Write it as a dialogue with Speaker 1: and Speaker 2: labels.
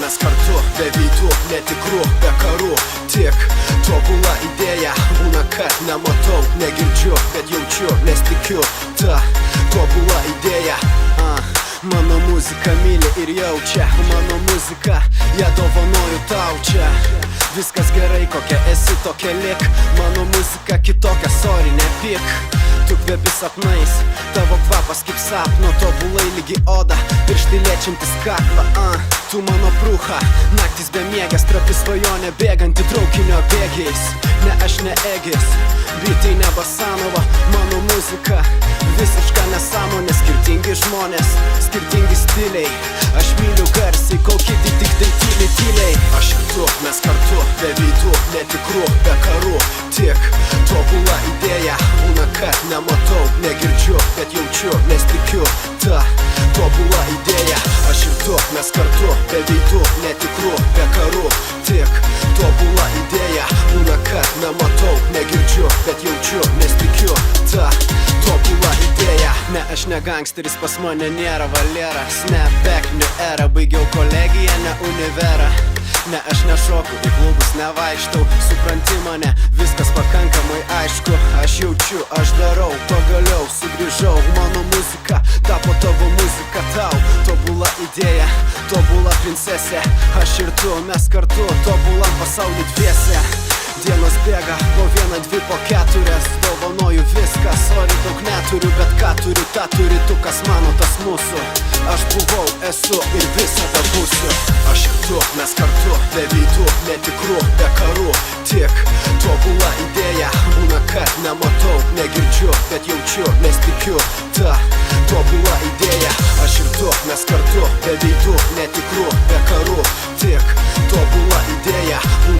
Speaker 1: mes kartu, be veidų, netikrų, be karų. Tik tobula idėja, būna, kad nematau, negirdžiu, bet jaučiu, nes tikiu. Ta tobula idėja. Mano muzika myli ir jaučia, mano muzika, ją dovanoju tau čia. Viskas gerai, kokia esi, tokia lik. Mano muzika kitokia, sorry, nepyk. Tu kvepi sapnais, tavo kvapas kaip sapno, tobulai lygi oda, pirštai liečiantis kaklą. Tu mano prūcha, naktis bemiegęs, trapi svajonė bėganti traukinio bėgiais. Ne aš ne Egis, bitai ne Basanova, mano muzika visiška nesąmonė. Skirtingi žmonės, skirtingi stiliai. Aš myliu garsiai, kol kiti tik tai tyliai. Aš ir tu, mes kartu, be veidų, netikrų, be karų. Tik tobula idėja, būna, kad nematau, negirdžiu, bet jaučiu, nes tikiu. Ta tobula idėja. Aš ir tu, mes kartu, be veidų, netikrų, be karų. Tik tobula idėja, būna, kad nematau, negirdžiu, bet jaučiu, nes tikiu. Ta tobula idėja. Ne, aš ne gangsteris, pas mane nėra Valera. Snapback, new era, baigiau kolegiją, ne univerą. Ne, aš nešoku, į klubus nevaikštau. Supranti mane, viskas pakankamai aišku. Aš jaučiu, aš darau, pagaliau sugrįžau. Mano muzika tapo tavo muzika tau. Tobula idėja, tobula princesė. Aš ir tu, mes kartu, tobulam pasaulį dviese. Dienos bėga, po vieną, dvi, po keturias. Dovanoju viską, sorry, daug neturiu, bet ką turiu, tą turi tu, kas mano, tas mūsų. Aš buvau, esu ir visada būsiu. Aš ir tu, mes kartu, be veidų, netikrų, be karų. Tik tobula idėja, būna, kad nematau, negirdžiu, bet jaučiu, nes tikiu. Ta tobula idėja. Aš ir tu, mes kartu, be veidų, netikrų,